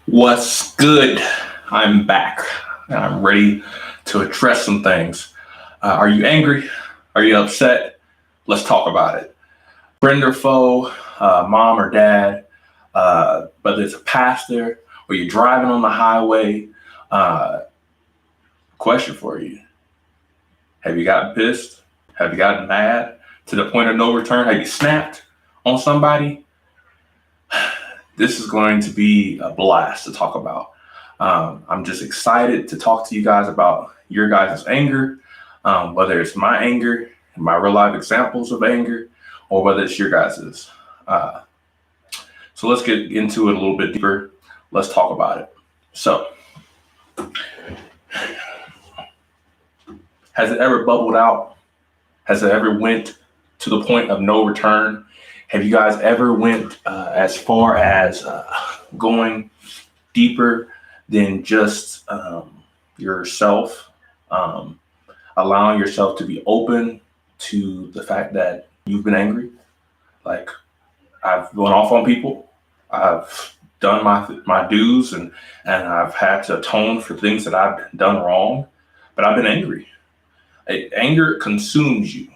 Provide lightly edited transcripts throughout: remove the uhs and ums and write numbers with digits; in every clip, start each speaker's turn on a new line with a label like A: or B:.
A: What's good? I'm back and I'm ready to address some things. Are you angry? Are you upset? Let's talk about it. Friend or foe, mom or dad, whether it's a pastor or you're driving on the highway. Uh, Question for you. Have you gotten pissed? Have you gotten mad to the point of no return? Have you snapped on somebody? This is going to be a blast to talk about. I'm just excited to talk to you guys about your guys' anger, whether it's my anger, my real life examples of anger, or whether it's your guys's. Uh, so let's get into it a little bit deeper. Let's talk about it. So, has it ever bubbled out? Has it ever went to the point of no return? Have you guys ever went as far as going deeper than just yourself, um, allowing yourself to be open to the fact that you've been angry? Like, I've gone off on people. I've done my dues, and I've had to atone for things that I've done wrong, but I've been angry. Anger consumes you,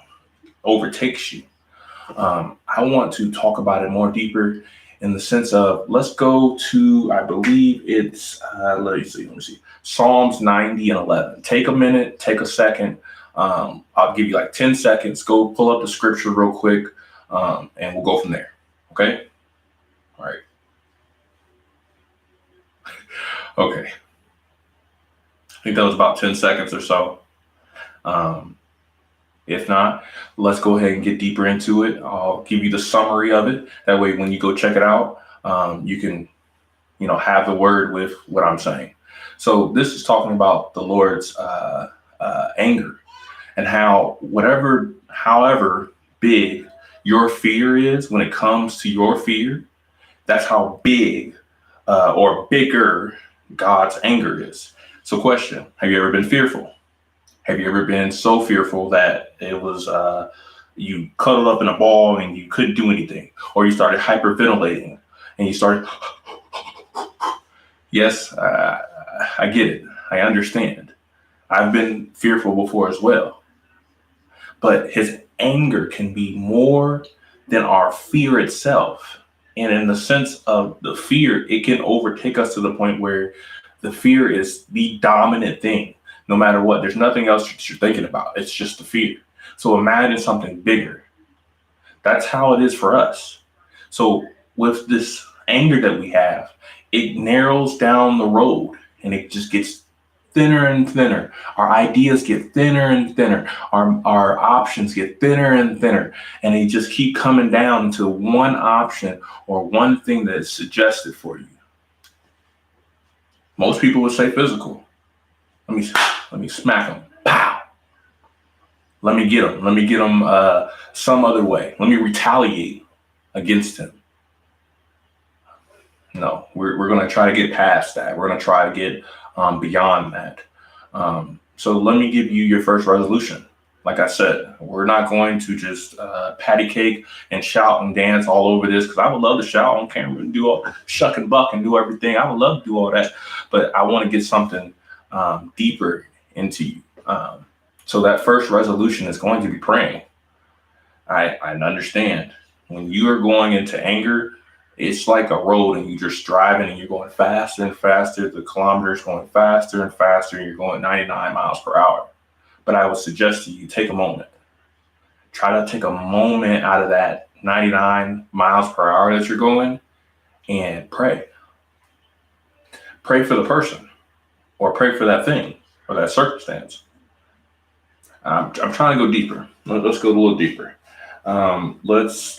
A: overtakes you. I want to talk about it more deeper in the sense of, let's go to, I believe it's, let me see, Psalms 90 and 11. Take a minute, take a second. I'll give you like 10 seconds. Go pull up the scripture real quick, and we'll go from there. Okay? All right. Okay. I think that was about 10 seconds or so. If not, let's go ahead and get deeper into it. I'll give you the summary of it. That way, when you go check it out, you can, have the word with what I'm saying. So this is talking about the Lord's anger and how however big your fear is when it comes to your fear, that's how big or bigger God's anger is. So question, have you ever been fearful? Have you ever been so fearful that it was you cuddled up in a ball and you couldn't do anything, or you started hyperventilating and you started? Yes, I get it. I understand. I've been fearful before as well. But His anger can be more than our fear itself. And in the sense of the fear, it can overtake us to the point where the fear is the dominant thing. No matter what, there's nothing else that you're thinking about. It's just the fear. So imagine something bigger. That's how it is for us. So with this anger that we have, it narrows down the road and it just gets thinner and thinner. Our ideas get thinner and thinner. Our options get thinner and thinner. And they just keep coming down to one option or one thing that is suggested for you. Most people would say physical. Let me smack them. Pow. Let me get him. Let me get him some other way. Let me retaliate against him. No, we're going to try to get past that. We're going to try to get beyond that. So let me give you your first resolution. Like I said, we're not going to just patty cake and shout and dance all over this, because I would love to shout on camera and do all shuck and buck and do everything. I would love to do all that, but I want to get something deeper into you. So that first resolution is going to be praying. I understand when you are going into anger, it's like a road and you're just driving and you're going faster and faster. The kilometers going faster and faster, and you're going 99 miles per hour. But I would suggest to you, take a moment. Try to take a moment out of that 99 miles per hour that you're going and pray. Pray for the person, or pray for that thing or that circumstance. I'm trying to go deeper. Let's go a little deeper. Let's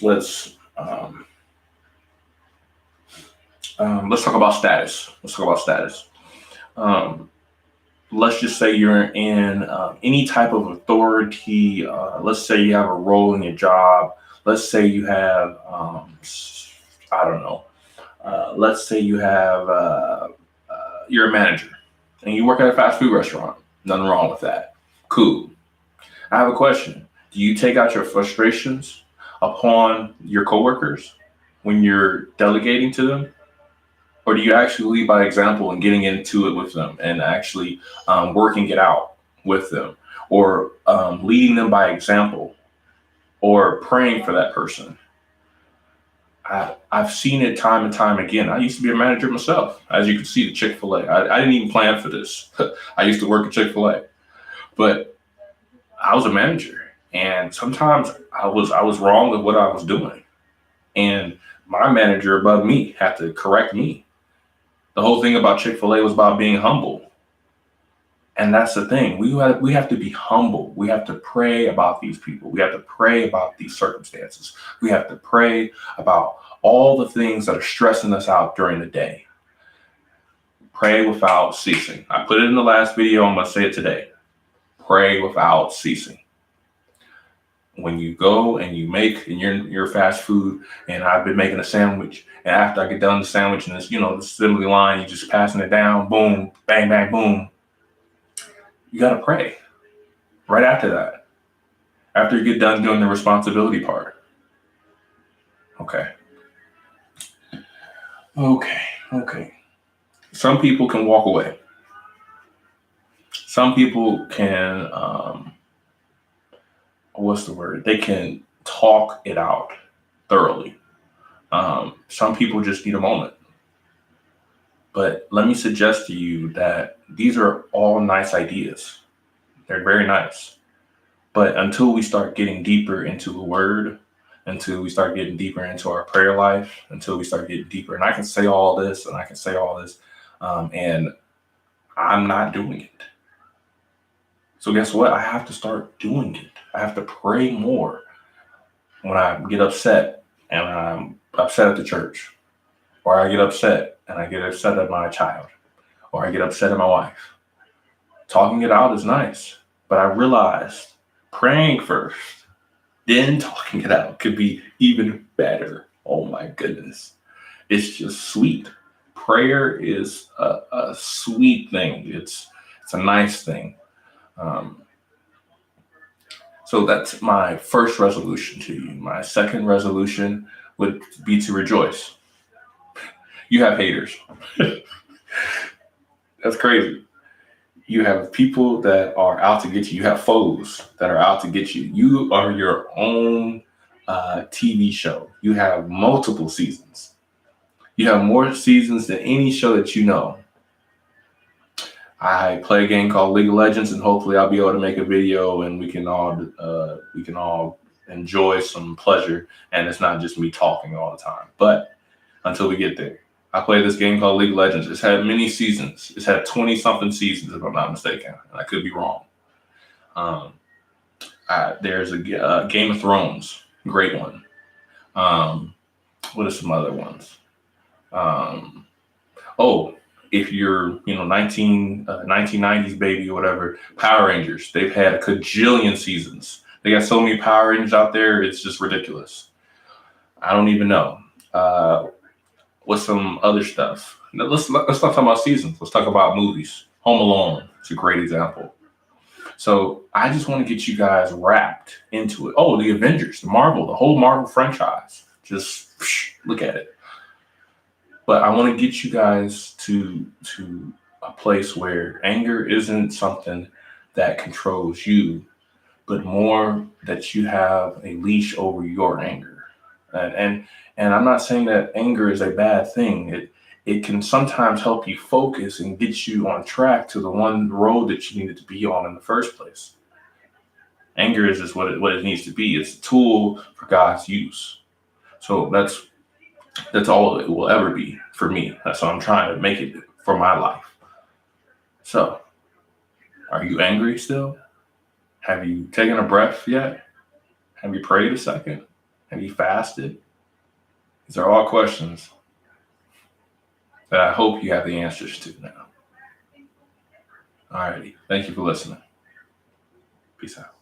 A: talk about status. Let's just say you're in any type of authority. Let's say you have a role in your job. Let's say you have, I don't know. Let's say you have, you're a manager and you work at a fast food restaurant. Nothing wrong with that. Cool. I have a question. Do you take out your frustrations upon your coworkers when you're delegating to them? Or do you actually lead by example and getting into it with them and actually working it out with them, or leading them by example, or praying for that person? I've seen it time and time again. I used to be a manager myself, as you can see, the Chick-fil-A. I didn't even plan for this. I used to work at Chick-fil-A, but I was a manager, and sometimes I was wrong with what I was doing, and my manager above me had to correct me. The whole thing about Chick-fil-A was about being humble. And that's the thing. We have to be humble. We have to pray about these people. We have to pray about these circumstances. We have to pray about all the things that are stressing us out during the day. Pray without ceasing. I put it in the last video. I'm going to say it today. Pray without ceasing. When you go and you make and you're fast food, and I've been making a sandwich, and after I get done the sandwich and this, the assembly line, you just passing it down, boom, bang, bang, boom. You got to pray right after that, after you get done doing the responsibility part. Okay. Some people can walk away. Some people can, what's the word? They can talk it out thoroughly. Some people just need a moment. But let me suggest to you that these are all nice ideas. They're very nice. But until we start getting deeper into the word, until we start getting deeper into our prayer life, until we start getting deeper, and I can say all this and I can say all this, and I'm not doing it. So guess what? I have to start doing it. I have to pray more when I get upset and I'm upset at the church, or I get upset and I get upset at my child, or I get upset at my wife. Talking it out is nice, but I realized praying first, then talking it out could be even better. Oh my goodness. It's just sweet. Prayer is a sweet thing. It's a nice thing. So that's my first resolution to you. My second resolution would be to rejoice. You have haters. That's crazy. You have people that are out to get you. You have foes that are out to get you. You are your own TV show. You have multiple seasons. You have more seasons than any show that you know. I play a game called League of Legends, and hopefully I'll be able to make a video and we can all enjoy some pleasure, and it's not just me talking all the time. But until we get there, I play this game called League of Legends. It's had many seasons. It's had 20-something seasons, if I'm not mistaken. And I could be wrong. There's a Game of Thrones, great one. What are some other ones? If you're 1990s baby or whatever, Power Rangers. They've had a cajillion seasons. They got so many Power Rangers out there. It's just ridiculous. I don't even know. What's some other stuff? Let's not talk about seasons. Let's talk about movies. Home Alone. It's a great example. So I just want to get you guys wrapped into it. Oh, the Avengers, the whole Marvel franchise. Just look at it. But I want to get you guys to a place where anger isn't something that controls you, but more that you have a leash over your anger. And I'm not saying that anger is a bad thing. It can sometimes help you focus and get you on track to the one road that you needed to be on in the first place. Anger is just what it needs to be. It's a tool for God's use. So that's all it will ever be for me. That's what I'm trying to make it for my life. So, are you angry still? Have you taken a breath yet? Have you prayed a second? Have you fasted? These are all questions that I hope you have the answers to now. All righty. Thank you for listening. Peace out.